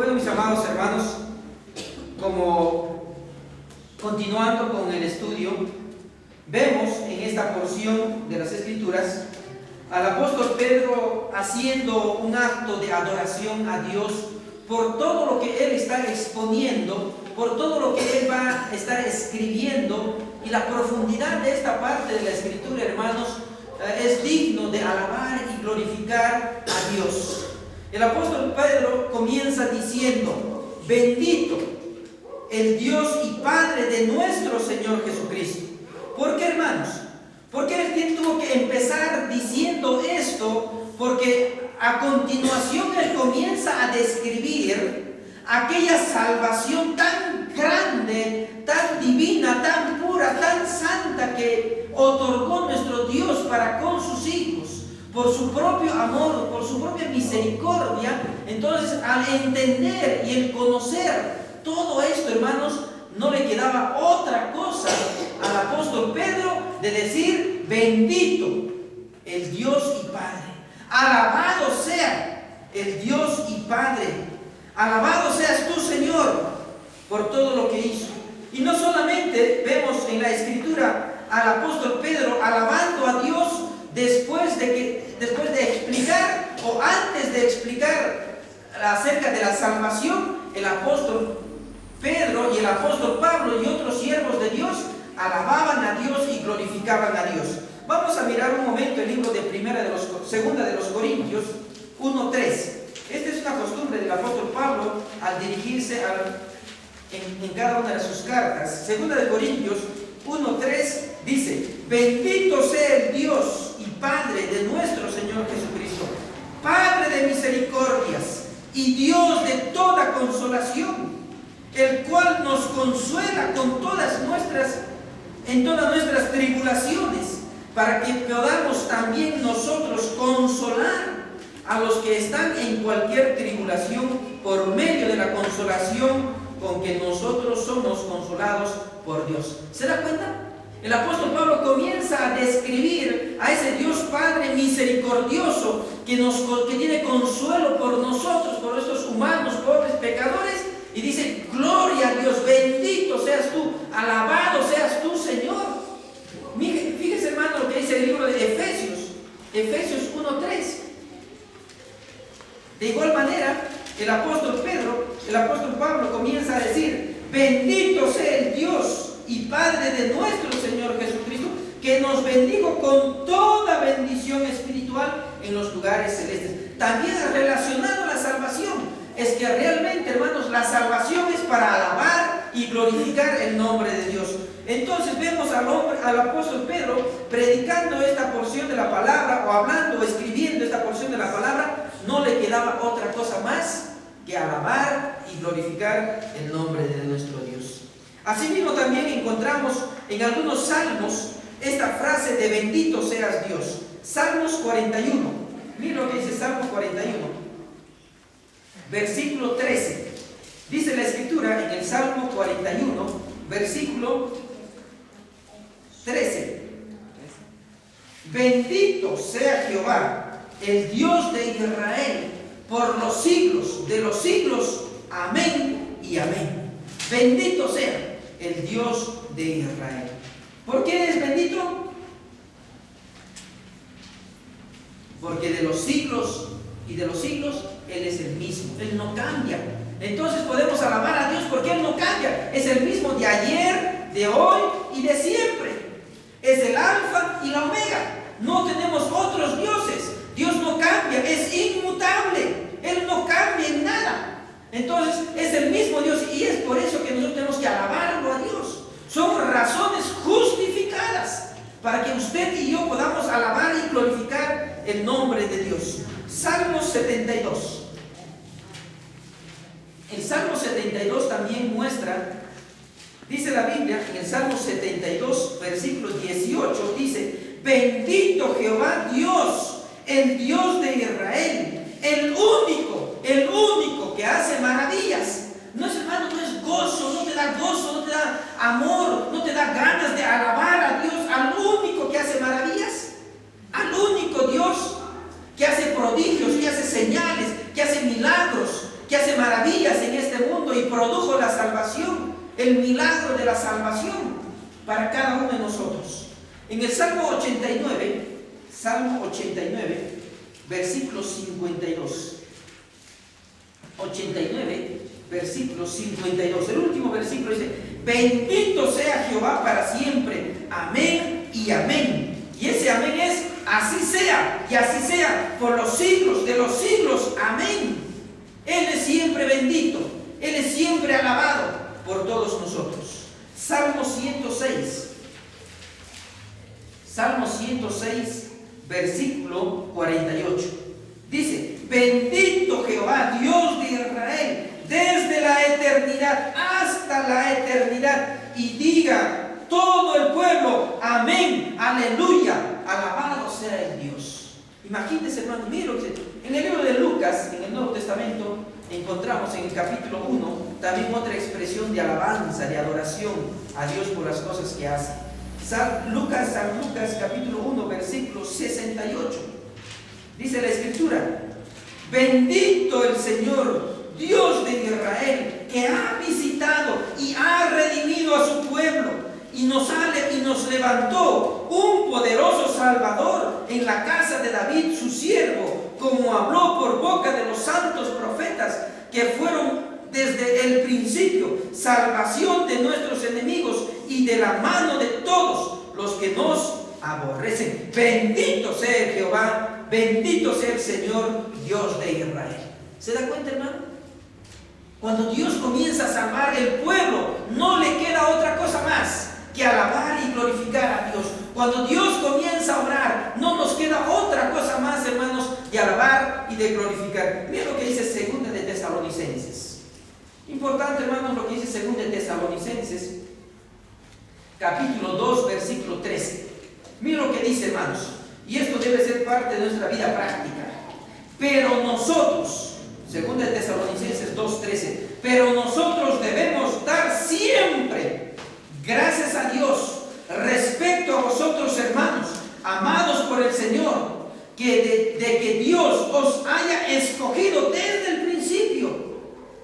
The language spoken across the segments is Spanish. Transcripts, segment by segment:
Bueno, mis amados hermanos, como continuando con el estudio, vemos en esta porción de las Escrituras al apóstol Pedro haciendo un acto de adoración a Dios por todo lo que él está exponiendo, por todo lo que él va a estar escribiendo, y la profundidad de esta parte de la Escritura, hermanos, es digno de alabar y glorificar a Dios. El apóstol Pedro comienza diciendo: bendito el Dios y Padre de nuestro Señor Jesucristo. ¿Por qué, hermanos? Porque él tuvo que empezar diciendo esto, porque a continuación él comienza a describir aquella salvación tan grande, tan divina, tan pura, tan santa que otorgó nuestro Dios para con sus hijos, por su propio amor, por su propia misericordia. Entonces, al entender y el conocer todo esto, hermanos, no le quedaba otra cosa al apóstol Pedro de decir: bendito el Dios y Padre, alabado sea el Dios y Padre, alabado seas tú, Señor, por todo lo que hizo. Y no solamente vemos en la Escritura al apóstol Pedro alabando a Dios después de explicar, o antes de explicar acerca de la salvación. El apóstol Pedro y el apóstol Pablo y otros siervos de Dios alababan a Dios y glorificaban a Dios. Vamos a mirar un momento el libro de Segunda de los Corintios 1:3. Esta es una costumbre del apóstol Pablo al dirigirse en cada una de sus cartas. Segunda de Corintios 1:3 dice: bendito sea el Dios y Padre de nuestro Señor Jesucristo, Padre de misericordias y Dios de toda consolación, el cual nos consuela en todas nuestras tribulaciones, para que podamos también nosotros consolar a los que están en cualquier tribulación por medio de la consolación con que nosotros somos consolados por Dios. ¿Se da cuenta? El apóstol Pablo comienza a describir a ese Dios Padre misericordioso que tiene consuelo por nosotros, por estos humanos, pobres pecadores, y dice: gloria a Dios, bendito seas tú, alabado seas tú, Señor. Fíjese, hermano, lo que dice el libro de Efesios 1:3. De igual manera, el apóstol Pablo comienza a decir: bendito sea el Dios y Padre de nuestro Señor Jesucristo, que nos bendijo con toda bendición espiritual en los lugares celestes. También relacionado a la salvación, es que realmente, hermanos, la salvación es para alabar y glorificar el nombre de Dios. Entonces vemos al apóstol Pedro predicando esta porción de la palabra, o hablando o escribiendo esta porción de la palabra. No le quedaba otra cosa más que alabar y glorificar el nombre de nuestro Dios. Asimismo, también encontramos en algunos salmos esta frase de bendito seas Dios. Salmos 41. Miren lo que dice Salmos 41, versículo 13. Dice la Escritura en el Salmo 41, versículo 13: bendito sea Jehová, el Dios de Israel, por los siglos de los siglos. Amén y amén. Bendito sea el Dios de Israel. ¿Por qué es bendito? Porque de los siglos y de los siglos Él es el mismo, Él no cambia. Entonces podemos alabar a Dios porque Él no cambia. Es el mismo de ayer, de hoy y de siempre. Es el alfa y la omega. No tenemos otros dioses. Dios no cambia, es inmutable. Él no cambia en nada. Entonces es el mismo Dios, y es por eso que nosotros tenemos que alabarlo a Dios. Son razones justificadas para que usted y yo podamos alabar y glorificar el nombre de Dios. Salmo 72. El Salmo 72 también muestra, dice la Biblia en el Salmo 72, versículo 18, dice: bendito Jehová Dios, el Dios de Israel, el único que hace maravillas. No es, hermano, no es gozo, no te da gozo, no te da amor, no te da ganas de alabar a Dios, al único que hace maravillas, al único Dios que hace prodigios, que hace señales, que hace milagros, que hace maravillas en este mundo y produjo la salvación, el milagro de la salvación para cada uno de nosotros. En el Salmo 89, versículo 52. 89, versículo 52. El último versículo dice: bendito sea Jehová para siempre. Amén y amén. Y ese amén es: así sea, y así sea por los siglos de los siglos. Amén. Él es siempre bendito, Él es siempre alabado por todos nosotros. Salmo 106. Salmo 106, versículo 48. Dice: bendito Jehová, Dios de Israel, desde la eternidad hasta la eternidad. Y diga todo el pueblo: amén, aleluya, alabado sea el Dios. Imagínense, hermano, miren lo que dice. En el libro de Lucas, en el Nuevo Testamento, encontramos en el capítulo 1 también otra expresión de alabanza, de adoración a Dios por las cosas que hace. San Lucas, capítulo 1, versículo 68. Dice la Escritura: bendito el Señor, Dios de Israel, que ha visitado y ha redimido a su pueblo, y nos levantó un poderoso Salvador en la casa de David, su siervo, como habló por boca de los santos profetas que fueron desde el principio, salvación de nuestros enemigos y de la mano de todos los que nos aborrecen. Bendito sea Jehová, bendito sea el Señor, Dios de Israel. ¿Se da cuenta, hermano? Cuando Dios comienza a salvar el pueblo, no le queda otra cosa más que alabar y glorificar a Dios. Cuando Dios comienza a obrar, no nos queda otra cosa más, hermanos, de alabar y de glorificar. Mira lo que dice 2 de Tesalonicenses. Importante, hermanos, lo que dice 2 de Tesalonicenses, capítulo 2, versículo 13. Mira lo que dice, hermanos, y esto debe ser parte de nuestra vida práctica. Pero nosotros, 2 de Tesalonicenses 2:13, pero nosotros debemos dar siempre gracias a Dios respecto a vosotros, hermanos, amados por el Señor, que de que Dios os haya escogido desde el principio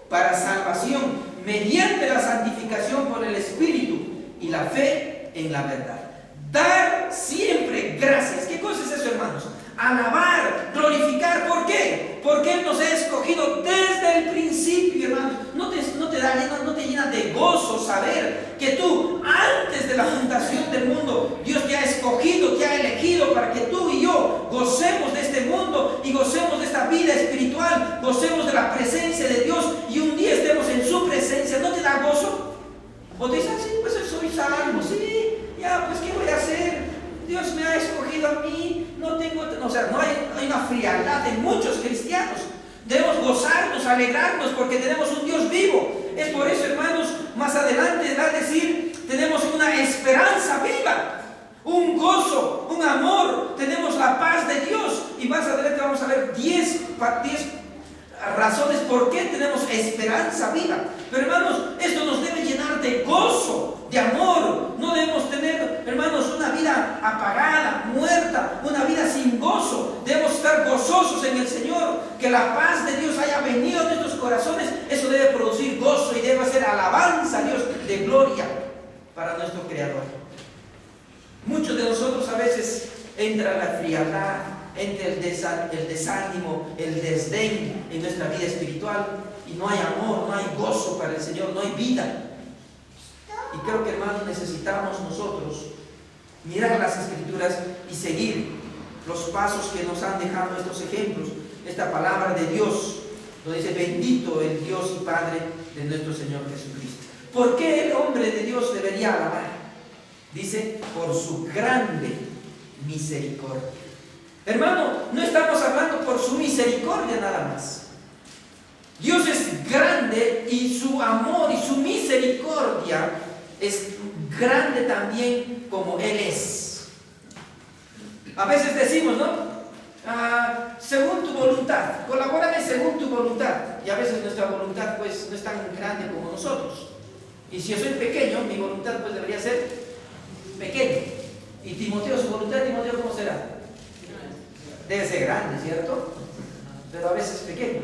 para salvación, mediante la santificación por el Espíritu y la fe en la verdad. Dar siempre gracias. ¿Qué cosa es eso, hermanos? Alabar, glorificar. ¿Por qué? Porque Él nos ha escogido desde el principio, hermanos. ¿No te llena de gozo saber que tú, antes de la fundación del mundo, Dios te ha escogido, te ha elegido para que tú y yo gocemos de este mundo y gocemos de esta vida espiritual, gocemos de la presencia de Dios y un día estemos en su presencia? ¿No te da gozo? O te dicen: sí, pues soy salvo, sí, ya, pues ¿qué voy a hacer? Dios me ha escogido a mí, no hay una frialdad en muchos cristianos. Debemos gozarnos, alegrarnos, porque tenemos un Dios vivo. Es por eso, hermanos, más adelante va a decir: tenemos una esperanza viva, un gozo, un amor, tenemos la paz de Dios. Y más adelante vamos a ver 10 razones por qué tenemos esperanza viva. Pero, hermanos, esto nos debe llenar de gozo, de amor. No debemos tener, hermanos, una vida apagada, muerta, una vida sin gozo. Debemos estar gozosos en el Señor, que la paz de Dios haya venido a nuestros corazones. Eso debe producir gozo y debe ser alabanza a Dios, de gloria para nuestro Creador. Muchos de nosotros a veces entra la frialdad, entra el desánimo, el desdén en nuestra vida espiritual, y no hay amor, no hay gozo para el Señor, no hay vida. Y creo que, hermanos, necesitamos nosotros mirar las Escrituras y seguir los pasos que nos han dejado estos ejemplos, esta palabra de Dios, donde dice: bendito el Dios y Padre de nuestro Señor Jesucristo. ¿Por qué el hombre de Dios debería alabar? Dice: por su grande misericordia. Hermano, no estamos hablando por su misericordia nada más. Dios es grande y su amor y su misericordia es grande también como Él es. A veces decimos, ¿no? Según tu voluntad, colabórame según tu voluntad. Y a veces nuestra voluntad pues no es tan grande como nosotros. Y si yo soy pequeño, mi voluntad pues debería ser pequeña. Y Timoteo, su voluntad, Timoteo, ¿cómo será? Debe ser grande, ¿cierto? Pero a veces pequeño.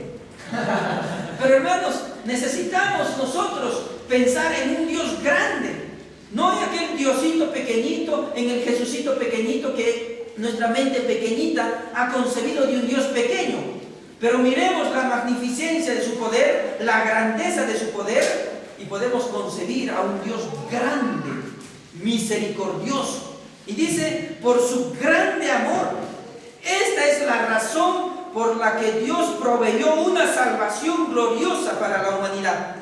Pero Pero hermanos, necesitamos nosotros pensar en un Dios grande, no en aquel Diosito pequeñito, en el Jesucito pequeñito que nuestra mente pequeñita ha concebido de un Dios pequeño. Pero miremos la magnificencia de su poder, la grandeza de su poder, y podemos concebir a un Dios grande, misericordioso. Y dice, por su grande amor. Esta es la razón por la que Dios proveyó una salvación gloriosa para la humanidad.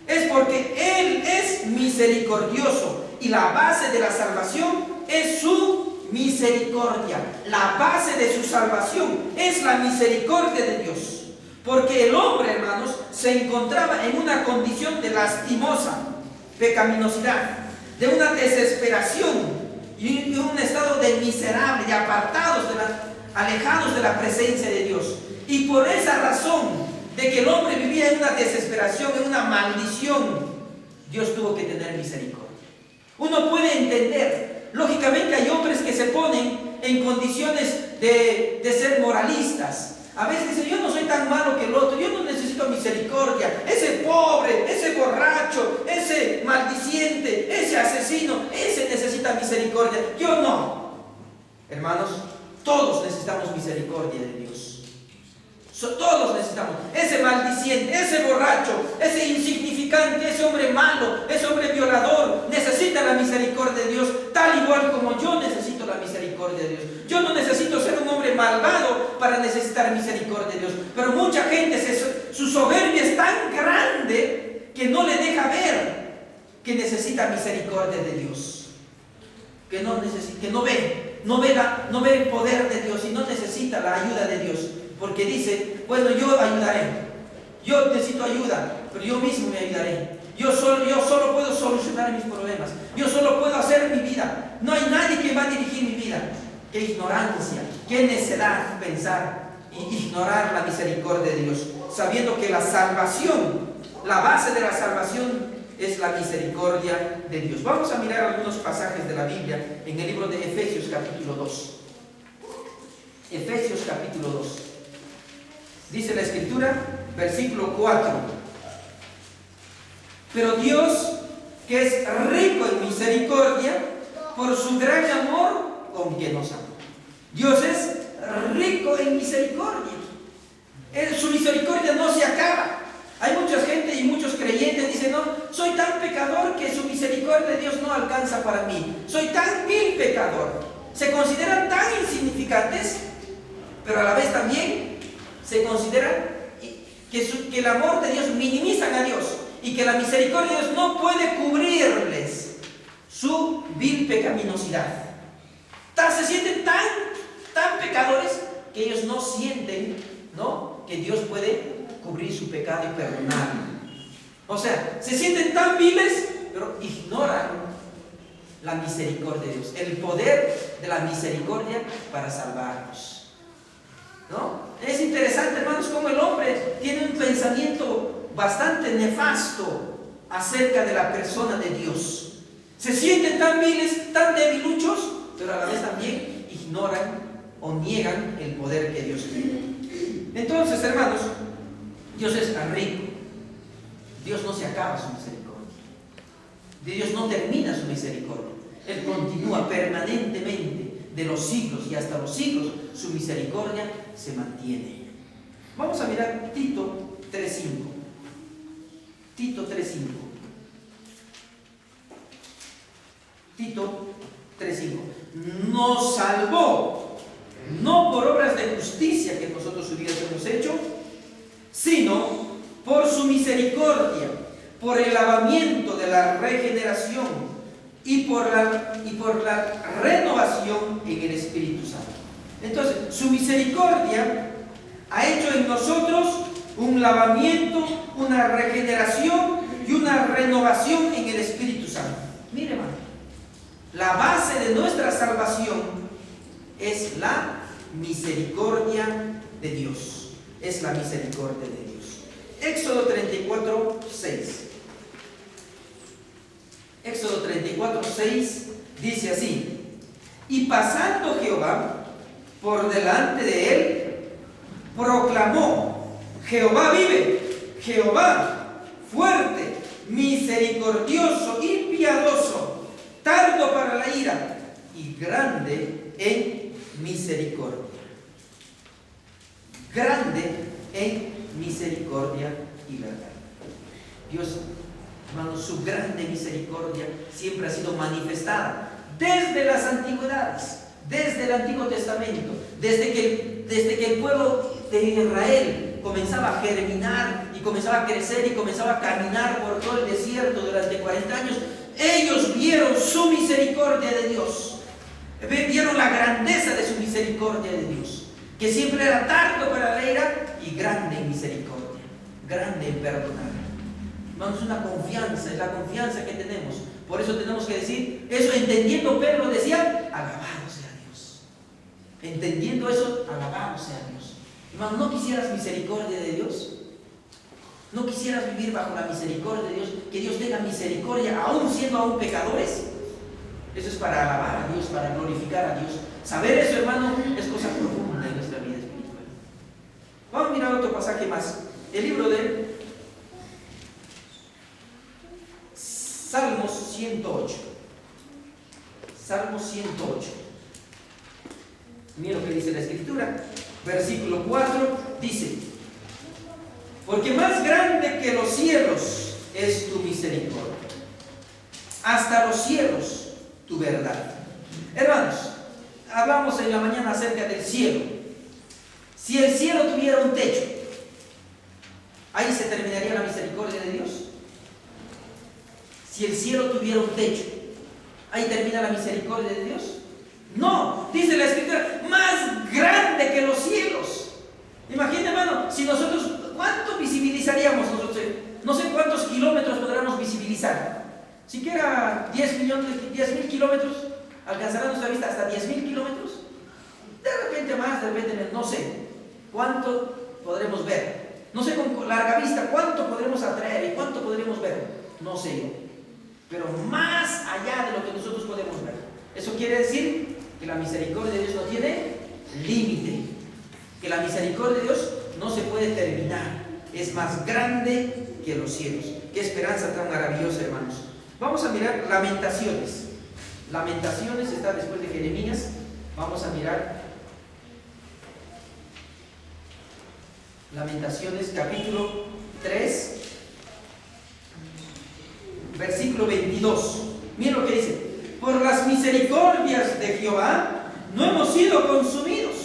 Es porque Él es misericordioso y la base de la salvación es su misericordia. La base de su salvación es la misericordia de Dios. Porque el hombre, hermanos, se encontraba en una condición de lastimosa pecaminosidad, de una desesperación y un estado de miserable, de apartados, alejados de la presencia de Dios. Y por esa razón de que el hombre vivía en una desesperación, en una maldición, Dios tuvo que tener misericordia. Uno puede entender, lógicamente hay hombres que se ponen en condiciones de ser moralistas. A veces dicen, yo no soy tan malo que el otro, yo no necesito misericordia. Ese pobre, ese borracho, ese maldiciente, ese asesino, ese necesita misericordia. Yo no. Hermanos, todos necesitamos misericordia de Dios. Todos necesitamos. Ese maldiciente, ese borracho, ese insignificante, ese hombre malo, ese hombre violador, necesita la misericordia de Dios, tal igual como yo necesito la misericordia de Dios. Yo no necesito ser un hombre malvado para necesitar misericordia de Dios. Pero mucha gente, su soberbia es tan grande que no le deja ver que necesita misericordia de Dios. Que no ve el poder de Dios y no necesita la ayuda de Dios. Porque dice, bueno, yo ayudaré. Yo necesito ayuda, pero yo mismo me ayudaré. Yo solo puedo solucionar mis problemas. Yo solo puedo hacer mi vida. No hay nadie que va a dirigir mi vida. Qué ignorancia, qué necedad pensar y ignorar la misericordia de Dios, sabiendo que la salvación, la base de la salvación es la misericordia de Dios. Vamos a mirar algunos pasajes de la Biblia en el libro de Efesios capítulo 2. Efesios capítulo 2. Dice la Escritura, versículo 4. Pero Dios, que es rico en misericordia, por su gran amor con que nos ama. Dios es rico en misericordia. Su misericordia no se acaba. Hay mucha gente y muchos creyentes dicen, no, soy tan pecador que su misericordia de Dios no alcanza para mí. Soy tan vil pecador. Se consideran tan insignificantes, pero a la vez también se considera que el amor de Dios minimizan a Dios y que la misericordia de Dios no puede cubrirles su vil pecaminosidad. Se sienten tan pecadores que ellos no sienten, ¿no?, que Dios puede cubrir su pecado y perdonarlo. O sea, se sienten tan viles, pero ignoran la misericordia de Dios, el poder de la misericordia para salvarnos, ¿no? Es interesante, hermanos, cómo el hombre tiene un pensamiento bastante nefasto acerca de la persona de Dios. Se sienten tan viles, tan debiluchos, pero a la vez también ignoran o niegan el poder que Dios tiene. Entonces, hermanos, Dios es rico. Dios no se acaba su misericordia. Dios no termina su misericordia. Él continúa permanentemente de los siglos y hasta los siglos. Su misericordia se mantiene. Vamos a mirar Tito 3:5. Tito 3:5. Tito 3:5. Nos salvó, no por obras de justicia que nosotros hubiésemos hecho, sino por su misericordia, por el lavamiento de la regeneración y por la renovación en el Espíritu Santo. Entonces, su misericordia ha hecho en nosotros un lavamiento, una regeneración y una renovación en el Espíritu Santo. Mire, hermano, la base de nuestra salvación es la misericordia de Dios. Es la misericordia de Dios. Éxodo 34:6. Éxodo 34:6 dice así: y pasando Jehová por delante de él, proclamó: Jehová vive, Jehová, fuerte, misericordioso y piadoso, tardo para la ira y grande en misericordia. Grande en misericordia y verdad. Dios, hermanos, su grande misericordia siempre ha sido manifestada desde las antigüedades, desde el Antiguo Testamento, desde que el pueblo de Israel comenzaba a germinar y comenzaba a crecer y comenzaba a caminar por todo el desierto durante 40 años. Ellos vieron su misericordia de Dios, vieron la grandeza de su misericordia de Dios, que siempre era tardo para la ira y grande en misericordia, grande en perdonar. Hermanos, es una confianza, es la confianza que tenemos. Por eso tenemos que decir eso, entendiendo. Pedro decía, alabado sea Dios. Entendiendo eso, alabado sea Dios. Hermano, ¿no quisieras misericordia de Dios? ¿No quisieras vivir bajo la misericordia de Dios? Que Dios tenga misericordia, aún siendo aún pecadores. Eso es para alabar a Dios, para glorificar a Dios. Saber eso, hermano, es cosa profunda en nuestra vida espiritual. Vamos a mirar otro pasaje más. El libro de Salmos 108. Salmos 108. Mira lo que dice la Escritura. Versículo 4 dice: porque más grande que los cielos es tu misericordia, hasta los cielos tu verdad. Hermanos, hablamos en la mañana acerca del cielo. Si el cielo tuviera un techo, ¿ahí se terminaría la misericordia de Dios? Si el cielo tuviera un techo, ¿ahí termina la misericordia de Dios? No, dice la Escritura, más grande que los cielos. Imagínate, hermano, si nosotros, ¿cuánto visibilizaríamos nosotros? No sé cuántos kilómetros podríamos visibilizar. Siquiera 10.000 kilómetros, ¿alcanzará nuestra vista hasta 10.000 kilómetros? De repente más, de repente menos, no sé. ¿Cuánto podremos ver? No sé con larga vista cuánto podremos atraer y cuánto podremos ver. No sé yo. Pero más allá de lo que nosotros podemos ver. Eso quiere decir que la misericordia de Dios no tiene límite. Que la misericordia de Dios no se puede terminar. Es más grande que los cielos. Qué esperanza tan maravillosa, hermanos. Vamos a mirar Lamentaciones. Lamentaciones está después de Jeremías. Vamos a mirar Lamentaciones capítulo 3, versículo 22. Miren lo que dice: por las misericordias de Jehová no hemos sido consumidos,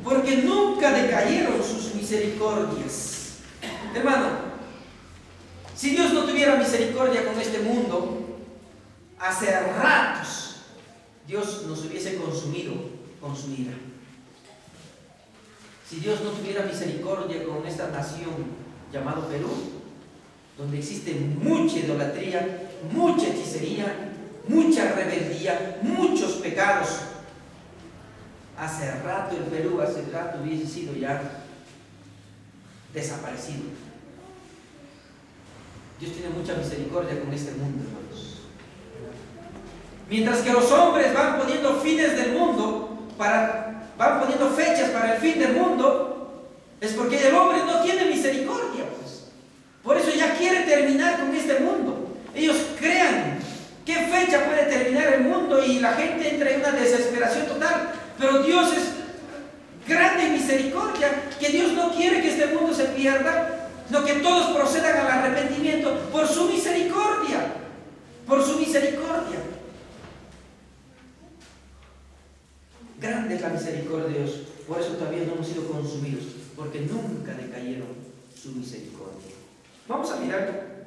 porque nunca decayeron sus misericordias. Hermano, si Dios no tuviera misericordia con este mundo, hace ratos Dios nos hubiese consumido con su ira. Si Dios no tuviera misericordia con esta nación llamada Perú, donde existe mucha idolatría, mucha hechicería, mucha rebeldía, muchos pecados, hace rato el Perú, hace rato hubiese sido ya desaparecido. Dios tiene mucha misericordia con este mundo, hermanos. Mientras que los hombres van poniendo fines del mundo, van poniendo fechas para el fin del mundo, es porque el hombre no tiene misericordia, pues. Por eso ya quiere terminar con este mundo. Ellos crean qué fecha puede terminar el mundo y la gente entra en una desesperación total. Pero Dios es grande en misericordia, que Dios no quiere que este mundo se pierda, sino que todos procedan al arrepentimiento por su misericordia. Por su misericordia. Grande es la misericordia de Dios. Por eso todavía no hemos sido consumidos, porque nunca decayeron su misericordia. Vamos a mirar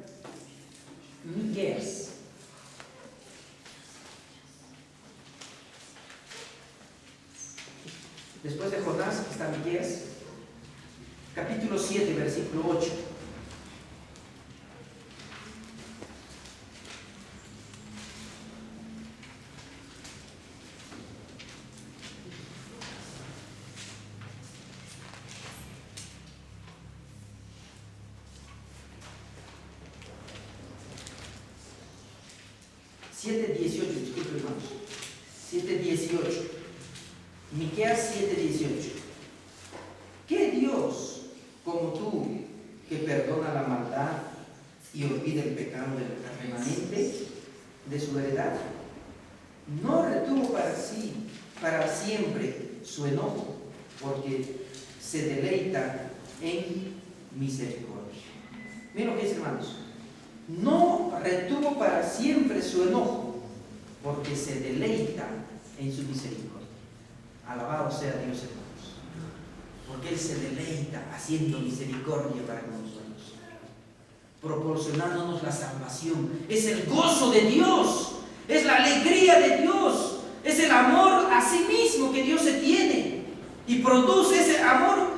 Miqueas. Después de Jonás está Miqueas, capítulo 7, versículo 8. Disculpe, hermanos. 7:18. Miqueas 7:18. ¿Qué Dios como tú que perdona la maldad y olvida el pecado del remanente de su heredad. No retuvo para siempre su enojo, porque se deleita en misericordia. Miren lo que dice, hermanos. No retuvo para siempre su enojo, porque se deleita en su misericordia. Alabado sea Dios, hermanos, porque Él se deleita haciendo misericordia para nosotros, proporcionándonos la salvación. Es el gozo de Dios, es la alegría de Dios, es el amor a sí mismo que Dios se tiene y produce ese amor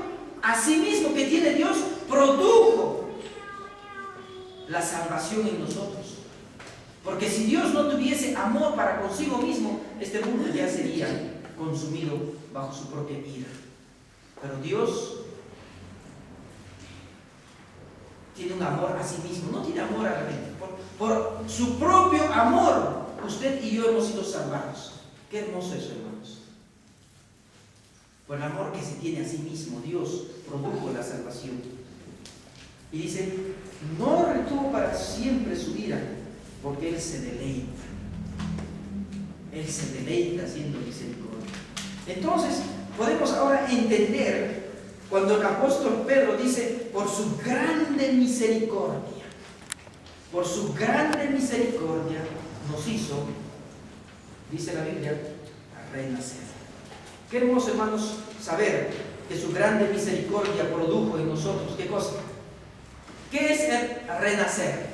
a sí mismo que tiene Dios, produjo la salvación en nosotros. Porque si Dios no tuviese amor para consigo mismo, este mundo ya sería consumido bajo su propia ira. Pero Dios tiene un amor a sí mismo, no tiene amor a la gente. Por su propio amor, usted y yo hemos sido salvados. Qué hermoso eso, hermanos. Por el amor que se tiene a sí mismo, Dios produjo la salvación. Y dice, no retuvo para siempre su ira, porque Él se deleita. Él se deleita haciendo misericordia. Entonces, podemos ahora entender cuando el apóstol Pedro dice, por su grande misericordia, por su grande misericordia nos hizo, dice la Biblia, renacer. Qué hermoso, hermanos, saber que su grande misericordia produjo en nosotros, ¿qué cosa? ¿Qué es el renacer?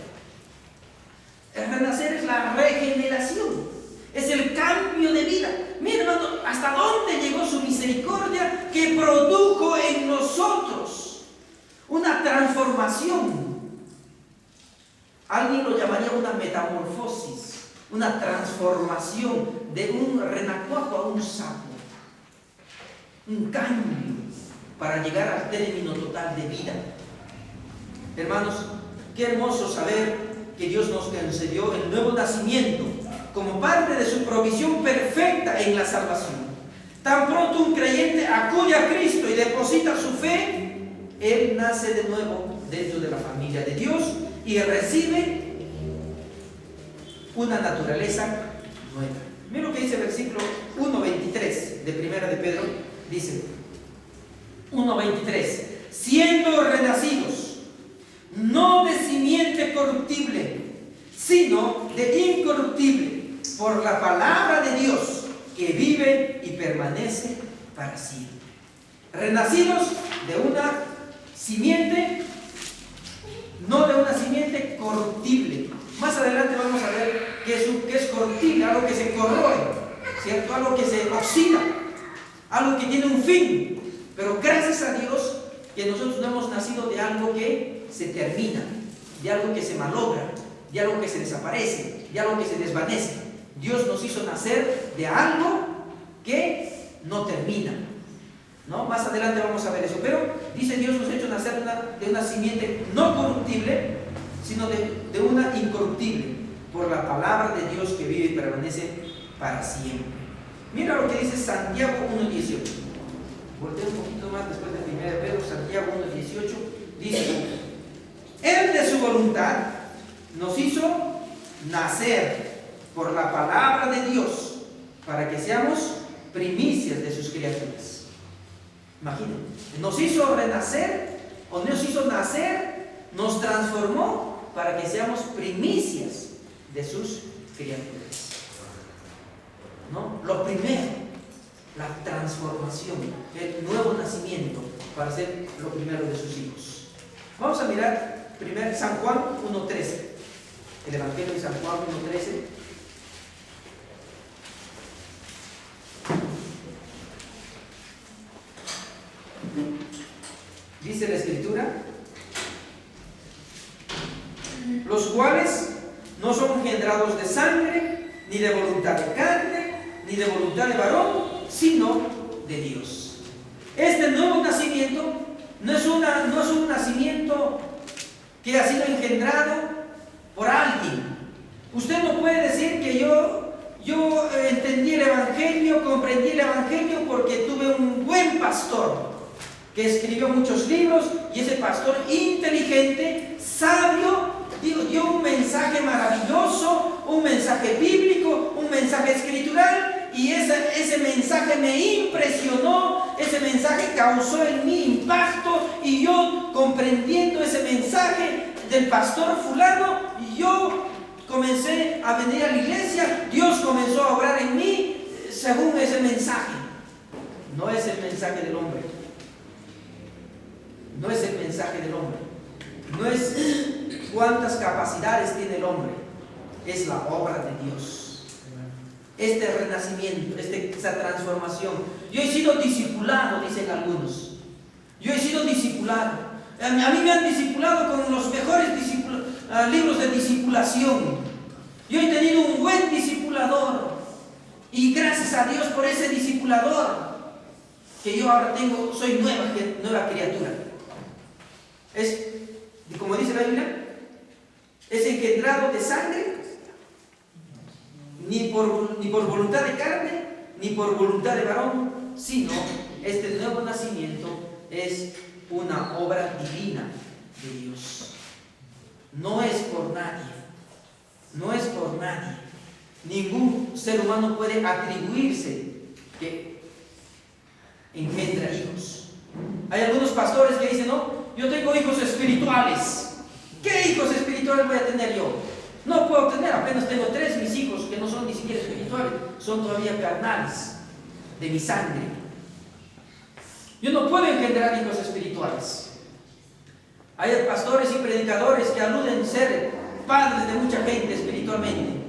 El renacer es la regeneración, es el cambio de vida. Mira, hermano, hasta dónde llegó su misericordia que produjo en nosotros una transformación. Alguien lo llamaría una metamorfosis, una transformación de un renacuajo a un sapo, un cambio para llegar al término total de vida. Hermanos, qué hermoso saber que Dios nos concedió el nuevo nacimiento como parte de su provisión perfecta en la salvación. Tan pronto un creyente acude a Cristo y deposita su fe, él nace de nuevo dentro de la familia de Dios y recibe una naturaleza nueva. Mira lo que dice el versículo 1:23 de Primera de Pedro. Dice 1:23, siendo renacidos no de simiente corruptible, sino de incorruptible, por la palabra de Dios, que vive y permanece para siempre. Renacidos de una simiente, no de una simiente corruptible. Más adelante vamos a ver qué es corruptible, algo que se corroe, ¿cierto? Algo que se oxida, algo que tiene un fin. Pero gracias a Dios que nosotros no hemos nacido de algo que se termina, de algo que se malogra, de algo que se desaparece, de algo que se desvanece. Dios nos hizo nacer de algo que no termina, ¿no? Más adelante vamos a ver eso. Pero dice, Dios nos ha hecho nacer de una simiente no corruptible, sino de una incorruptible, por la palabra de Dios que vive y permanece para siempre. Mira lo que dice Santiago 1:18. Volteo un poquito más después de 1 de Pedro. Santiago 1:18 dice, Él de su voluntad nos hizo nacer por la palabra de Dios, para que seamos primicias de sus criaturas. Imaginen, nos hizo renacer, o nos hizo nacer, nos transformó para que seamos primicias de sus criaturas. ¿No? Lo primero, la transformación, el nuevo nacimiento, para ser lo primero de sus hijos. Vamos a mirar primero San Juan 1:13, el Evangelio de San Juan 1:13. Dice la Escritura, los cuales no son engendrados de sangre, ni de voluntad de carne, ni de voluntad de varón, sino de Dios. Este nuevo nacimiento no es un nacimiento que ha sido engendrado por alguien. Usted no puede decir que yo entendí el Evangelio, comprendí el Evangelio porque tuve un buen pastor que escribió muchos libros, y ese pastor inteligente, sabio, dijo, ese mensaje me impresionó, ese mensaje causó en mí impacto, y yo, comprendiendo ese mensaje del pastor fulano, yo comencé a venir a la iglesia. Dios comenzó a obrar en mí según ese mensaje. No es el mensaje del hombre. No es el mensaje del hombre. No es cuántas capacidades tiene el hombre. Es la obra de Dios. Este renacimiento, esta transformación. Yo he sido discipulado, dicen algunos. Yo he sido discipulado. A mí me han discipulado con los mejores libros de discipulación. Yo he tenido un buen discipulador. Y gracias a Dios por ese discipulador, que yo ahora soy nueva criatura. Es, como dice la Biblia, es engendrado de sangre, ni por voluntad de carne, ni por voluntad de varón, sino este nuevo nacimiento es una obra divina de Dios. No es por nadie. No es por nadie. Ningún ser humano puede atribuirse que engendra hijos. Hay algunos pastores que dicen: no, yo tengo hijos espirituales. ¿Qué hijos espirituales voy a tener yo? No puedo tener, apenas tengo 3 mis hijos que no son ni siquiera espirituales, son todavía carnales, de mi sangre. Yo no puedo engendrar hijos espirituales. Hay pastores y predicadores que aluden ser padres de mucha gente espiritualmente.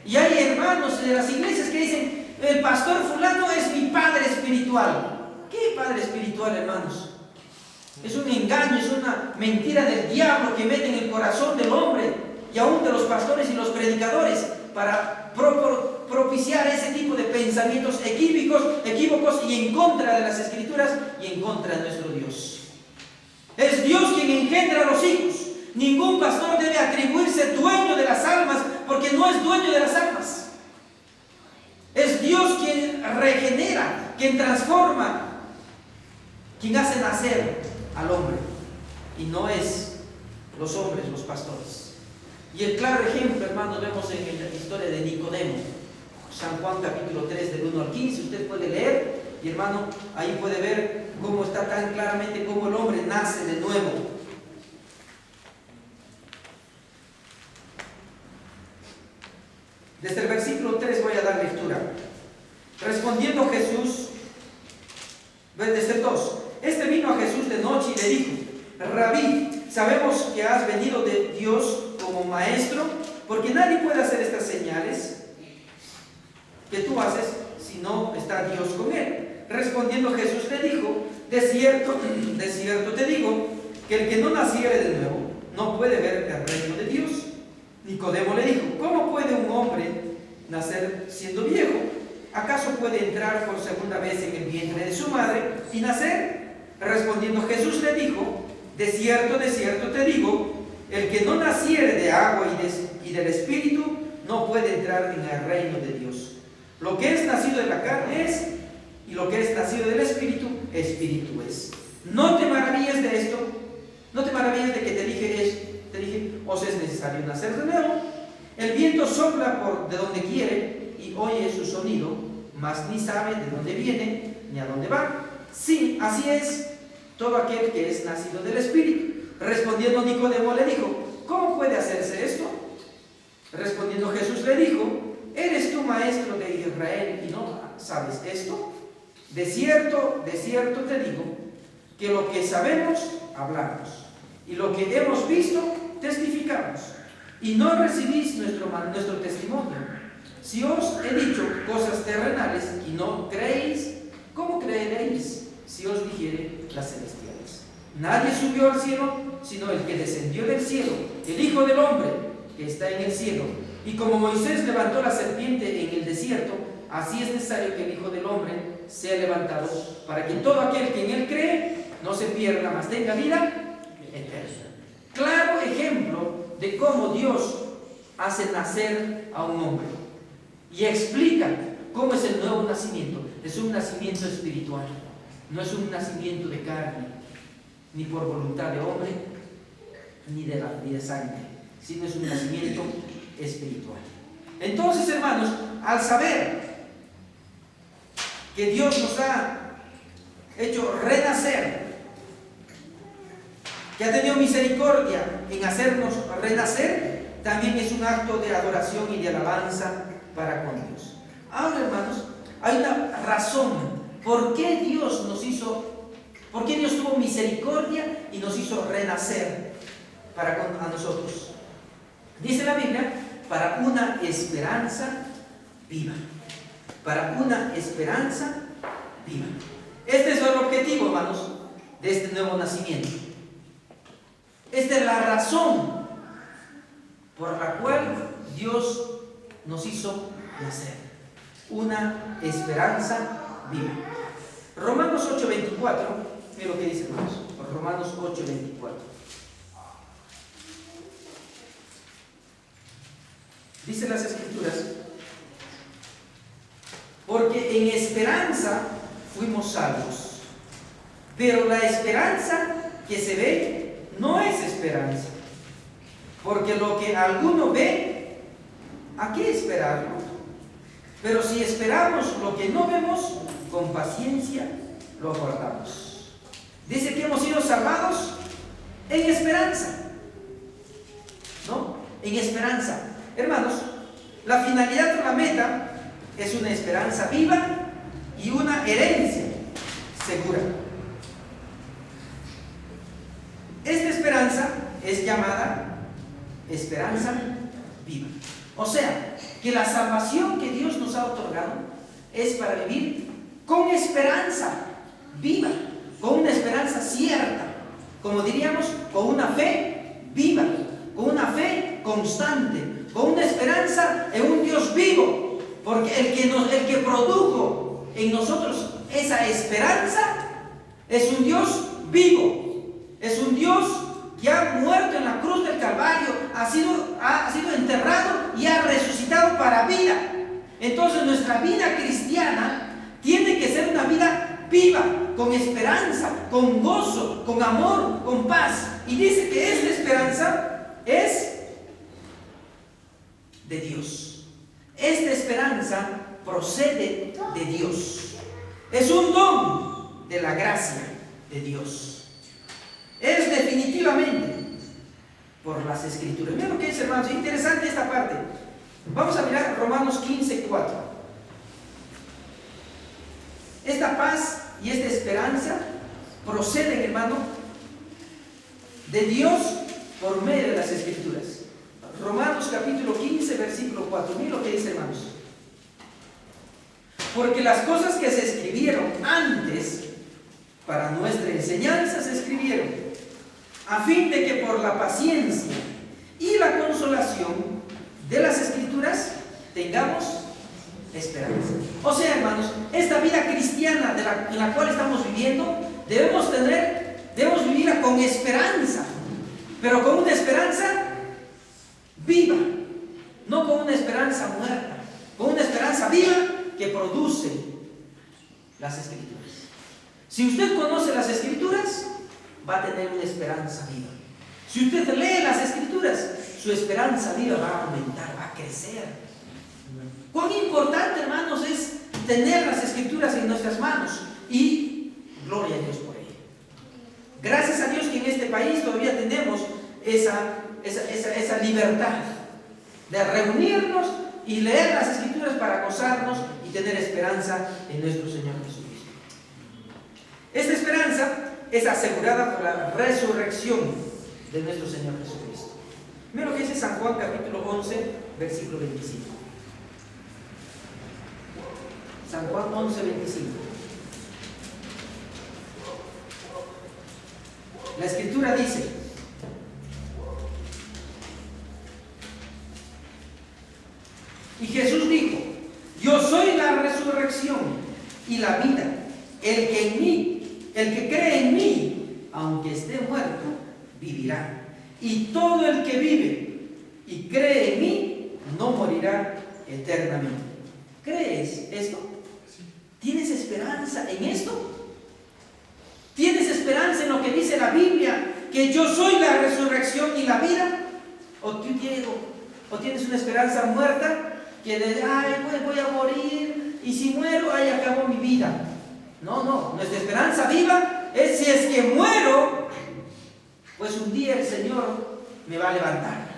Y hay hermanos de las iglesias que dicen: el pastor fulano es mi padre espiritual. ¿Qué padre espiritual, hermanos? Es un engaño, es una mentira del diablo que mete en el corazón del hombre y aún de los pastores y los predicadores para propiciar ese tipo de pensamientos equívocos y en contra de las Escrituras y en contra de nuestro Dios. Es Dios quien engendra a los hijos. Ningún pastor debe atribuirse dueño de las almas, porque no es dueño de las almas. Es Dios quien regenera, quien transforma, quien hace nacer al hombre, y no es los hombres, los pastores. Y el claro ejemplo, hermanos, vemos en la historia de Nicodemo, San Juan capítulo 3 del 1 al 15. Usted puede leer, y hermano, ahí puede ver cómo está tan claramente cómo el hombre nace de nuevo. Desde el versículo 3 voy a dar lectura. Respondiendo Jesús, desde el 2, este vino a Jesús de noche y le dijo: Rabí, sabemos que has venido de Dios como maestro, porque nadie puede hacer estas señales que tú haces si no está Dios con él. Respondiendo Jesús le dijo: de cierto te digo, que el que no naciere de nuevo no puede ver el reino de Dios. Nicodemo le dijo: ¿cómo puede un hombre nacer siendo viejo? ¿Acaso puede entrar por segunda vez en el vientre de su madre y nacer? Respondiendo Jesús le dijo: de cierto te digo, el que no naciere de agua y del Espíritu no puede entrar en el reino de Dios. Lo que es nacido de la carne es, y lo que es nacido del Espíritu, espíritu es. No te maravilles de esto, no te maravilles de que te dije, os es necesario nacer de nuevo. El viento sopla de donde quiere y oye su sonido, mas ni sabe de dónde viene ni a dónde va. Sí, así es todo aquel que es nacido del Espíritu. Respondiendo Nicodemo le dijo: ¿cómo puede hacerse esto? Respondiendo Jesús le dijo: ¿eres tú maestro de Israel y no sabes esto? De cierto te digo, que lo que sabemos, hablamos, y lo que hemos visto, testificamos, y no recibís nuestro testimonio. Si os he dicho cosas terrenales y no creéis, ¿cómo creeréis si os dijere las celestiales? Nadie subió al cielo, sino el que descendió del cielo, el Hijo del Hombre, que está en el cielo. Y como Moisés levantó la serpiente en el desierto, así es necesario que el Hijo del Hombre sea levantado, para que todo aquel que en él cree no se pierda, mas tenga vida eterna. Claro ejemplo de cómo Dios hace nacer a un hombre, y explica cómo es el nuevo nacimiento. Es un nacimiento espiritual, no es un nacimiento de carne, ni por voluntad de hombre, ni de sangre, sino es un nacimiento espiritual. Entonces, hermanos, al saber que Dios nos ha hecho renacer, que ha tenido misericordia en hacernos renacer, también es un acto de adoración y de alabanza para con Dios. Ahora, hermanos, hay una razón por qué Dios tuvo misericordia y nos hizo renacer a nosotros. Dice la Biblia, para una esperanza viva. Para una esperanza viva. Este es el objetivo, hermanos, de este nuevo nacimiento. Esta es la razón por la cual Dios nos hizo nacer. Una esperanza viva. Romanos 8:24, mira lo que dice, hermanos. Romanos 8:24. Dice las Escrituras: porque en esperanza fuimos salvos. Pero la esperanza que se ve no es esperanza. Porque lo que alguno ve, ¿a qué esperarlo? Pero si esperamos lo que no vemos, con paciencia lo aguardamos. Dice que hemos sido salvados en esperanza. ¿No? En esperanza. Hermanos, la finalidad o la meta es una esperanza viva y una herencia segura. Esta esperanza es llamada esperanza viva. O sea, que la salvación que Dios nos ha otorgado es para vivir con esperanza viva, con una esperanza cierta, como diríamos, con una fe viva, con una fe constante, con una esperanza en un Dios vivo, porque el que produjo en nosotros esa esperanza es un Dios vivo. Es un Dios que ha muerto en la cruz del Calvario, ha sido enterrado y ha resucitado para vida. Entonces nuestra vida cristiana tiene que ser una vida viva, con esperanza, con gozo, con amor, con paz. Y dice que esta esperanza es de Dios. Esta esperanza procede de Dios. Es un don de la gracia de Dios. Es definitivamente por las Escrituras. Miren lo que dice, hermanos, es interesante esta parte. Vamos a mirar Romanos 15:4. Esta paz y esta esperanza proceden, hermano, de Dios por medio de las Escrituras. Romanos capítulo 15, versículo 4. Miren lo que dice, hermanos. Porque las cosas que se escribieron antes para nuestra enseñanza se escribieron, a fin de que por la paciencia y la consolación de las Escrituras tengamos esperanza. O sea, hermanos, esta vida cristiana en la cual estamos viviendo, debemos vivirla con esperanza, pero con una esperanza viva, no con una esperanza muerta, con una esperanza viva que produce las Escrituras. Si usted conoce las Escrituras, va a tener una esperanza viva. Si usted lee las Escrituras, su esperanza viva va a aumentar, va a crecer. Cuán importante, hermanos, es tener las Escrituras en nuestras manos, y gloria a Dios por ello. Gracias a Dios que en este país todavía tenemos esa libertad de reunirnos y leer las Escrituras para gozarnos y tener esperanza en nuestro Señor Jesucristo. Esta esperanza es asegurada por la resurrección de nuestro Señor Jesucristo. Mira lo que dice San Juan capítulo 11, versículo 25. San Juan 11, 25. La Escritura dice: y Jesús dijo: yo soy la resurrección y la vida. El que cree en mí, aunque esté muerto, vivirá. Y todo el que vive y cree en mí, no morirá eternamente. ¿Crees esto? ¿Tienes esperanza en esto? ¿Tienes esperanza en lo que dice la Biblia, que yo soy la resurrección y la vida? ¿O tienes una esperanza muerta que voy a morir, y si muero, ahí acabó mi vida. No, nuestra esperanza viva es si es que muero, pues un día el Señor me va a levantar.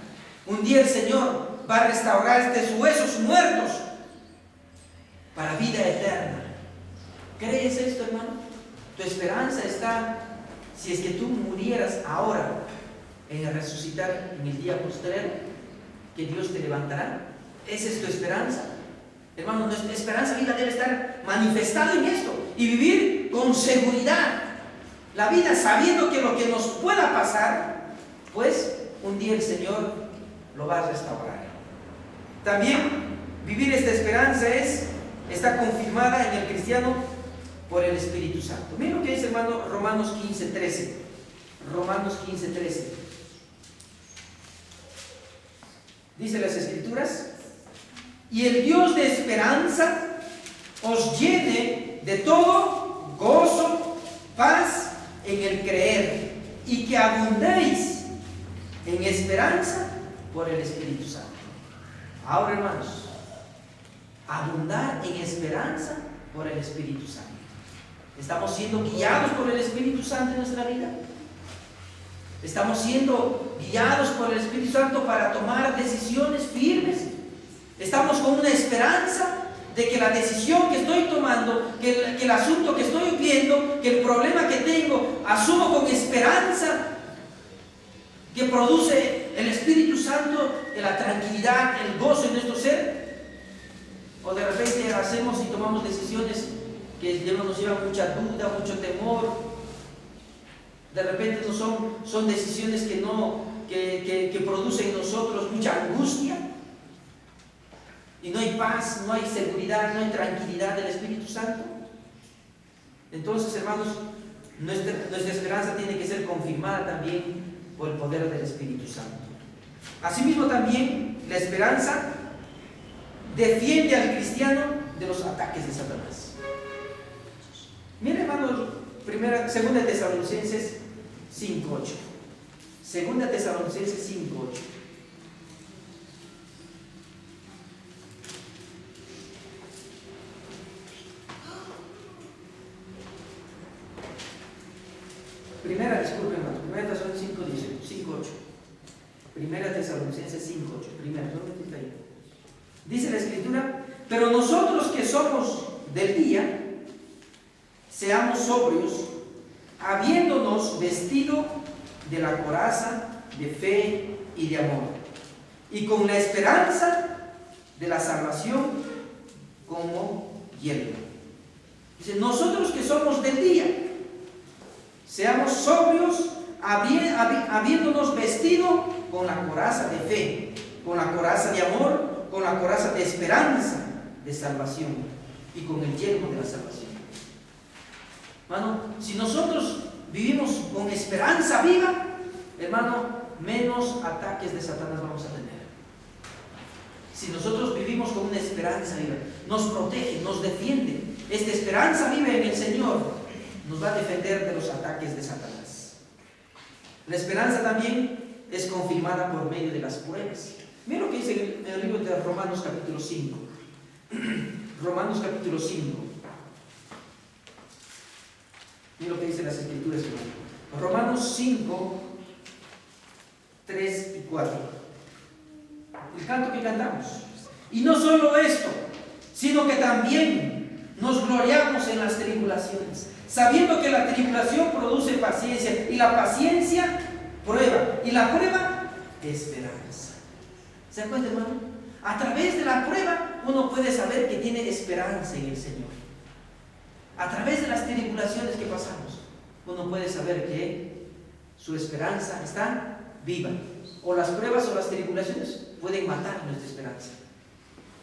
Un día el Señor va a restaurar estos huesos muertos para vida eterna. ¿Crees esto, hermano? Tu esperanza está, si es que tú murieras ahora, en el resucitar en el día posterior, que Dios te levantará. ¿Esa es tu esperanza? Hermano, nuestra esperanza viva debe estar manifestada en esto y vivir con seguridad la vida sabiendo que lo que nos pueda pasar, pues un día el Señor lo va a restaurar. También vivir esta esperanza está confirmada en el cristiano por el Espíritu Santo. Miren lo que dice, hermano, Romanos 15:13. Romanos 15:13. Dice las Escrituras: y el Dios de esperanza os llene de todo gozo, paz en el creer, y que abundéis en esperanza por el Espíritu Santo. Ahora, hermanos, abundar en esperanza por el Espíritu Santo. ¿Estamos siendo guiados por el Espíritu Santo en nuestra vida? ¿Estamos siendo guiados por el Espíritu Santo para tomar decisiones firmes? ¿Estamos con una esperanza de que la decisión que estoy tomando, que el asunto que estoy viendo, que el problema que tengo, asumo con esperanza que produce el Espíritu Santo, la tranquilidad, el gozo en nuestro ser? ¿O de repente hacemos y tomamos decisiones que nos llevan mucha duda, mucho temor? De repente no son decisiones que producen en nosotros mucha angustia, y no hay paz, no hay seguridad, no hay tranquilidad del Espíritu Santo. Entonces, hermanos, nuestra esperanza tiene que ser confirmada también por el poder del Espíritu Santo. Asimismo, también la esperanza defiende al cristiano de los ataques de Satanás. Miren, hermanos, 2 Tesalonicenses 5:8. 2 Tesalonicenses 5:8. Primera Tesalonicenses 5:8. Primera Tesalonicenses 5:8. ¿Dónde está ahí? Dice la Escritura: pero nosotros que somos del día, seamos sobrios, habiéndonos vestido de la coraza de fe y de amor, y con la esperanza de la salvación como yelmo. Dice: nosotros que somos del día, seamos sobrios, habiéndonos vestido con la coraza de fe, con la coraza de amor, con la coraza de esperanza de salvación y con el yelmo de la salvación. Hermano, si nosotros vivimos con esperanza viva, hermano, menos ataques de Satanás vamos a tener. Si nosotros vivimos con una esperanza viva, nos protege, nos defiende. Esta esperanza viva en el Señor nos va a defender de los ataques de Satanás. La esperanza también es confirmada por medio de las pruebas. Mira lo que dice en el libro de Romanos capítulo 5. Romanos capítulo 5. Mira lo que dicen las Escrituras, hermano. Romanos 5, 3 y 4. El canto que cantamos. Y no solo esto, sino que también nos gloriamos en las tribulaciones, sabiendo que la tribulación produce paciencia, y la paciencia prueba, y la prueba esperanza. ¿Se dan cuenta, hermano? A través de la prueba uno puede saber que tiene esperanza en el Señor. A través de las tribulaciones que pasamos, uno puede saber que su esperanza está viva. O las pruebas o las tribulaciones pueden matar nuestra esperanza.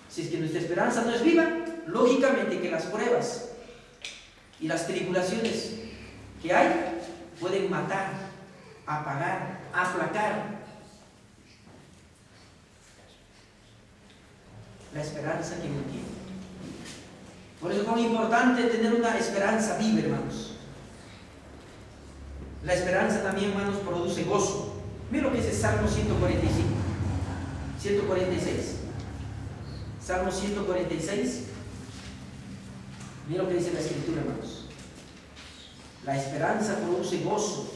Si es que nuestra esperanza no es viva, lógicamente que las pruebas y las tribulaciones que hay pueden matar, apagar, aplacar la esperanza que uno tiene. Por eso es muy importante tener una esperanza viva, hermanos. La esperanza también, hermanos, produce gozo. Mira lo que dice Salmo 146. Salmo 146. Mira lo que dice la Escritura, hermanos. La esperanza produce gozo.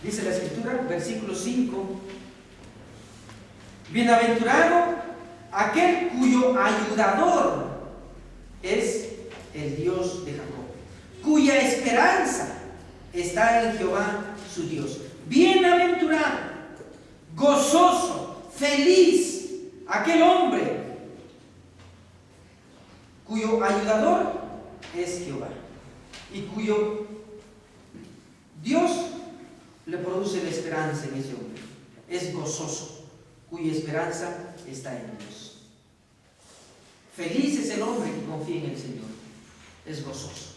Dice la Escritura, versículo 5. Bienaventurado aquel cuyo ayudador es el Dios de Jacob, cuya esperanza está en Jehová su Dios. Bienaventurado, gozoso, feliz, aquel hombre cuyo ayudador es Jehová y cuyo Dios le produce la esperanza en ese hombre. Es gozoso, cuya esperanza está en Dios. Feliz es el hombre que confía en el Señor. Es gozoso.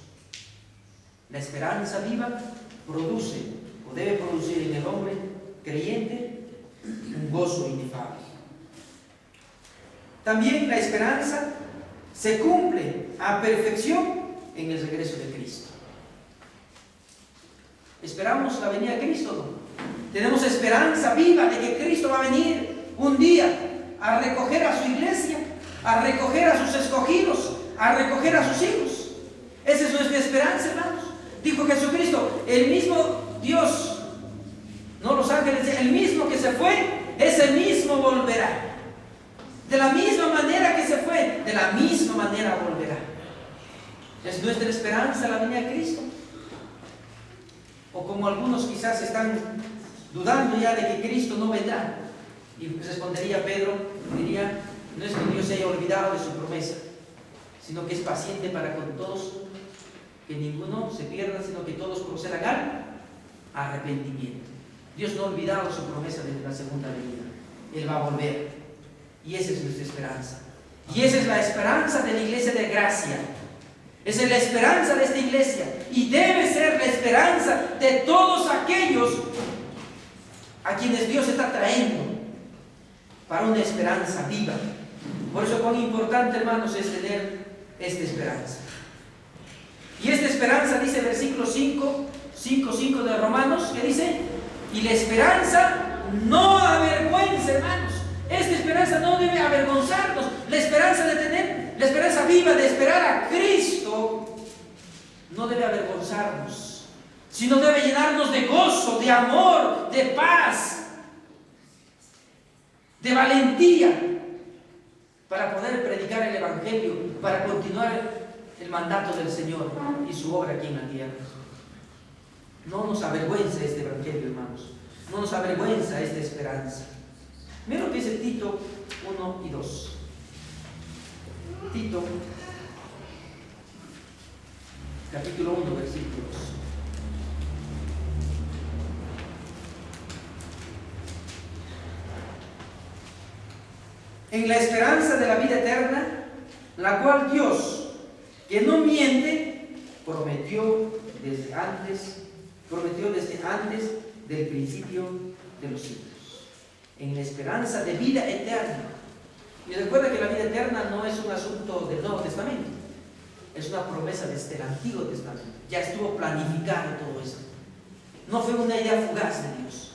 La esperanza viva produce o debe producir en el hombre creyente un gozo inefable. También la esperanza se cumple a perfección en el regreso de Cristo. ¿Esperamos la venida de Cristo? ¿No? Tenemos esperanza viva de que Cristo va a venir un día a recoger a su iglesia, a recoger a sus escogidos, a recoger a sus hijos. Esa es nuestra esperanza, hermanos. Dijo Jesucristo, el mismo Dios, no los ángeles, el mismo que se fue, ese mismo volverá. De la misma manera que se fue, de la misma manera volverá. ¿Es nuestra esperanza la venida de Cristo? O como algunos quizás están dudando ya de que Cristo no vendrá. Y respondería Pedro, diría, no es que Dios se haya olvidado de su promesa, sino que es paciente para con todos, que ninguno se pierda, sino que todos procedan al arrepentimiento. Dios no ha olvidado su promesa de la segunda venida. Él va a volver. Y esa es nuestra esperanza. Y esa es la esperanza de la iglesia de gracia. Esa es la esperanza de esta iglesia. Y debe ser la esperanza de todos aquellos a quienes Dios está trayendo para una esperanza viva. Por eso cuán importante, hermanos, es tener esta esperanza. Y esta esperanza dice el versículo 5 de Romanos, que dice, y la esperanza no avergüenza, hermanos. Esta esperanza no debe avergonzarnos. La esperanza de tener, la esperanza viva de esperar a Cristo, no debe avergonzarnos, sino debe llenarnos de gozo, de amor, de paz, de valentía, para poder predicar el Evangelio, para continuar el mandato del Señor y su obra aquí en la tierra. No nos avergüenza este Evangelio, hermanos. No nos avergüenza esta esperanza. Mira lo que dice Tito 1 y 2. Tito, capítulo 1, versículo 2. En la esperanza de la vida eterna, la cual Dios, que no miente, prometió desde antes del principio de los siglos. En la esperanza de vida eterna. Y recuerda que la vida eterna no es un asunto del Nuevo Testamento, es una promesa desde el Antiguo Testamento. Ya estuvo planificado todo eso. No fue una idea fugaz de Dios,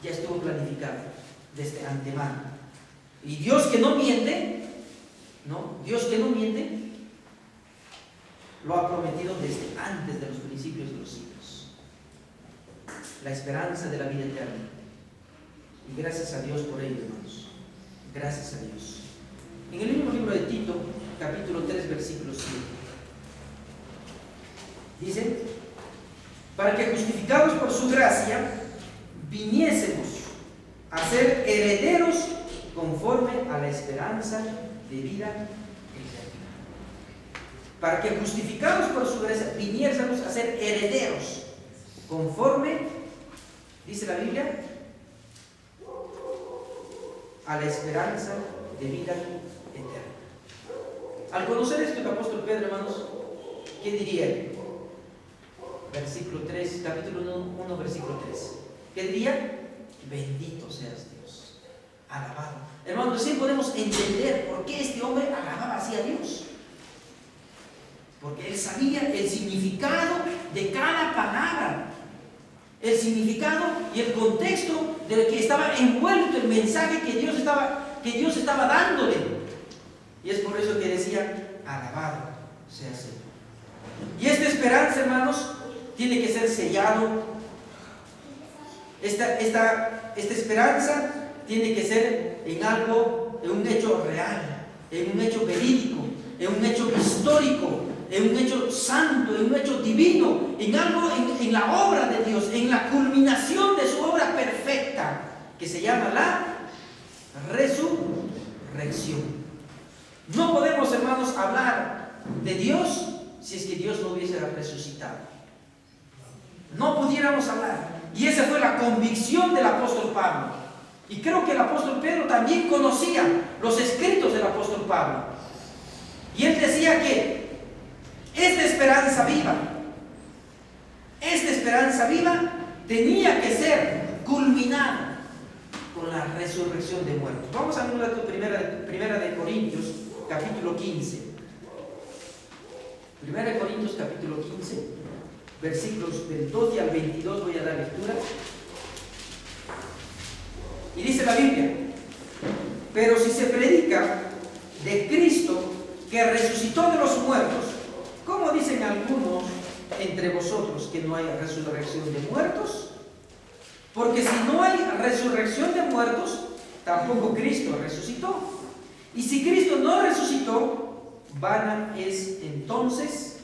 ya estuvo planificado desde antemano. Y Dios que no miente, Dios que no miente, lo ha prometido desde antes de los principios de los siglos. La esperanza de la vida eterna. Y gracias a Dios por ello, hermanos. Gracias a Dios. En el mismo libro de Tito, capítulo 3, versículo 7, dice, para que justificados por su gracia, viniésemos a ser herederos conforme a la esperanza de vida eterna. Para que justificados por su gracia, viniésemos a ser herederos conforme, dice la Biblia, a la esperanza de vida eterna. Al conocer esto el apóstol Pedro, hermanos, ¿qué diría él? Versículo 3, capítulo 1, versículo 3. ¿Qué diría? Bendito seas Dios, alabado. Hermanos, recién podemos entender por qué este hombre alababa así a Dios. Porque él sabía el significado de cada palabra, el significado y el contexto del que estaba envuelto el mensaje que Dios estaba que Dios estaba dándole. Y es por eso que decía, alabado sea el Señor. Y esta esperanza, hermanos, tiene que ser sellado. Esta esperanza tiene que ser en algo, en un hecho real, en un hecho verídico, en un hecho histórico, en un hecho santo, en un hecho divino, en algo, en la obra de Dios, en la culminación de su obra perfecta, que se llama la resurrección. No podemos, hermanos, hablar de Dios si es que Dios no hubiese resucitado. No pudiéramos hablar. Y esa fue la convicción del apóstol Pablo. Y creo que el apóstol Pedro también conocía los escritos del apóstol Pablo. Y él decía que esta esperanza viva tenía que ser culminada con la resurrección de muertos. Vamos a ver la primera de Corintios, capítulo 15. Primera de Corintios, capítulo 15, versículos del 12 al 22, voy a dar lectura. Y dice la Biblia: pero si se predica de Cristo que resucitó de los muertos, ¿cómo dicen algunos entre vosotros que no hay resurrección de muertos? Porque si no hay resurrección de muertos, tampoco Cristo resucitó. Y si Cristo no resucitó, vana es entonces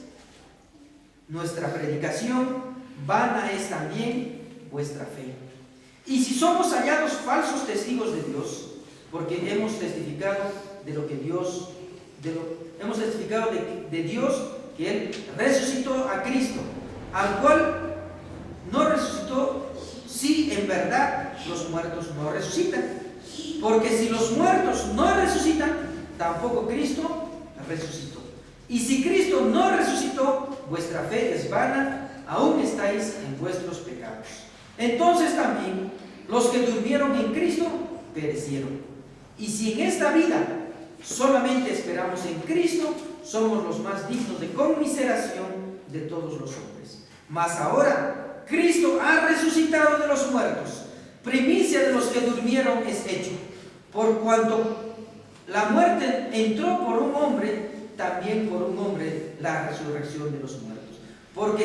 nuestra predicación, vana es también vuestra fe. Y si somos hallados falsos testigos de Dios, porque hemos testificado de lo que Dios, hemos testificado de Dios, que Él resucitó a Cristo, al cual no resucitó, si en verdad los muertos no resucitan. Porque si los muertos no resucitan, tampoco Cristo resucitó. Y si Cristo no resucitó, vuestra fe es vana, aún estáis en vuestros pecados. Entonces también los que durmieron en Cristo perecieron. Y si en esta vida solamente esperamos en Cristo, somos los más dignos de conmiseración de todos los hombres. Mas ahora Cristo ha resucitado de los muertos, primicia de los que durmieron es hecho. Por cuanto la muerte entró por un hombre, también por un hombre la resurrección de los muertos. Porque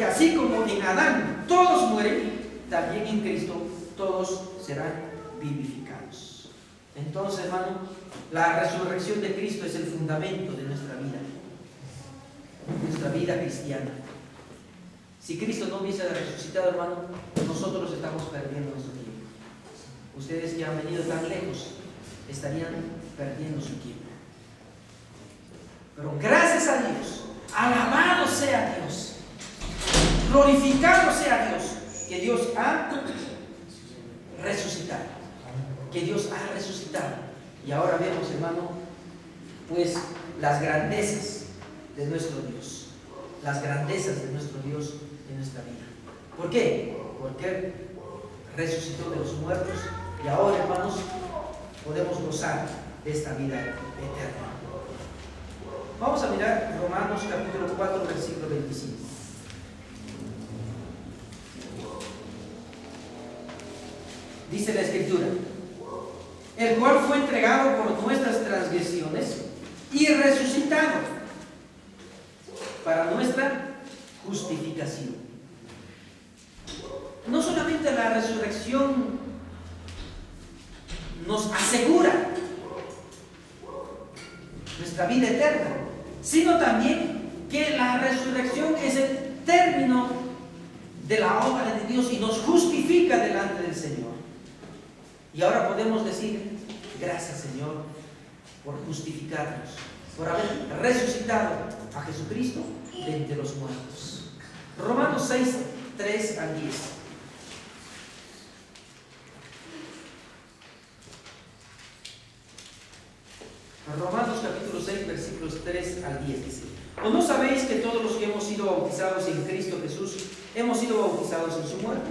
así como en Adán todos mueren, también en Cristo todos serán vivificados. Entonces, hermano, la resurrección de Cristo es el fundamento de nuestra vida cristiana. Si Cristo no hubiese resucitado, hermano, nosotros estamos perdiendo nuestro tiempo. Ustedes que han venido tan lejos estarían perdiendo su tiempo. Pero gracias a Dios, alabado sea Dios, glorificado sea Dios, que Dios ha resucitado, y ahora vemos, hermano, pues las grandezas de nuestro Dios, en nuestra vida. ¿Por qué? Porque resucitó de los muertos y ahora, hermanos, podemos gozar de esta vida eterna. Vamos a mirar Romanos capítulo 4, versículo 25. Dice la Escritura: el cual fue entregado por nuestras transgresiones y resucitado para nuestra justificación. No solamente la resurrección nos asegura nuestra vida eterna, sino también que la resurrección es el término de la obra de Dios y nos justifica delante del Señor. Y ahora podemos decir: gracias, Señor, por justificarnos, por haber resucitado a Jesucristo de entre los muertos. Romanos 6, 3 al 10. Romanos capítulo 6, versículos 3 al 10 dice: ¿o no sabéis que todos los que hemos sido bautizados en Cristo Jesús hemos sido bautizados en su muerte?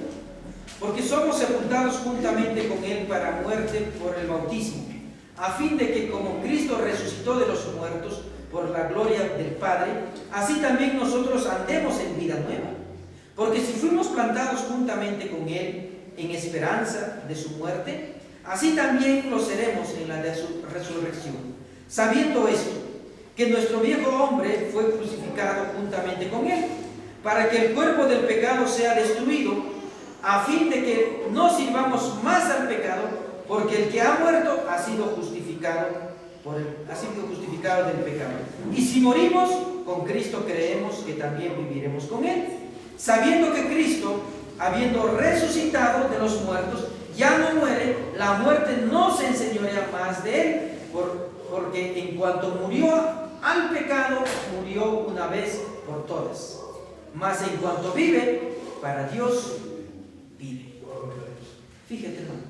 Porque somos sepultados juntamente con Él para muerte por el bautismo, a fin de que como Cristo resucitó de los muertos por la gloria del Padre, así también nosotros andemos en vida nueva. Porque si fuimos plantados juntamente con Él en esperanza de su muerte, así también lo seremos en la resurrección. Sabiendo esto, que nuestro viejo hombre fue crucificado juntamente con él, para que el cuerpo del pecado sea destruido, a fin de que no sirvamos más al pecado, porque el que ha muerto ha sido justificado del pecado. Y si morimos, con Cristo creemos que también viviremos con él, sabiendo que Cristo, habiendo resucitado de los muertos, ya no muere, la muerte no se enseñorea más de él, porque en cuanto murió al pecado, murió una vez por todas. Mas en cuanto vive, para Dios vive. Fíjate, hermano.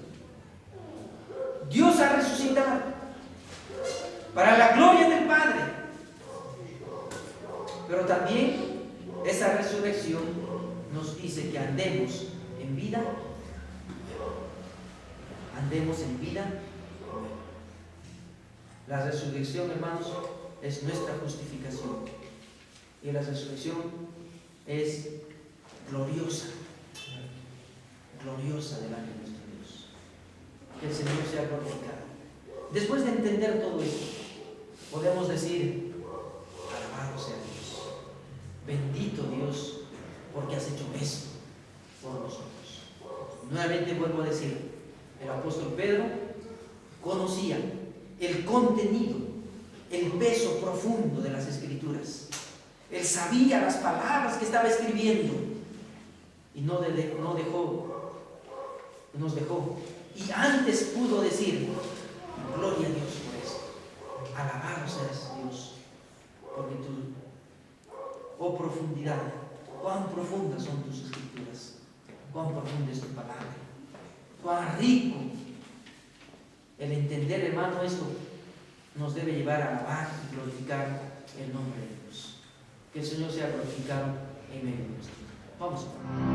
Dios ha resucitado para la gloria del Padre. Pero también esa resurrección nos dice que andemos en vida. Andemos en vida. La resurrección, hermanos, es nuestra justificación. Y la resurrección es gloriosa. Gloriosa delante de nuestro Dios. Que el Señor sea glorificado. Después de entender todo esto, podemos decir: alabado sea Dios. Bendito Dios, porque has hecho esto por nosotros. Nuevamente vuelvo a decir, el apóstol Pedro conocía el contenido, el peso profundo de las Escrituras. Él sabía las palabras que estaba escribiendo y nos dejó. Y antes pudo decir: gloria a Dios por esto. Alabado seas Dios, porque tú, oh profundidad, cuán profundas son tus Escrituras, cuán profunda es tu palabra, cuán rico. El entender, hermano, esto nos debe llevar a alabar y glorificar el nombre de Dios. Que el Señor sea glorificado en medio de nosotros. Vamos a orar.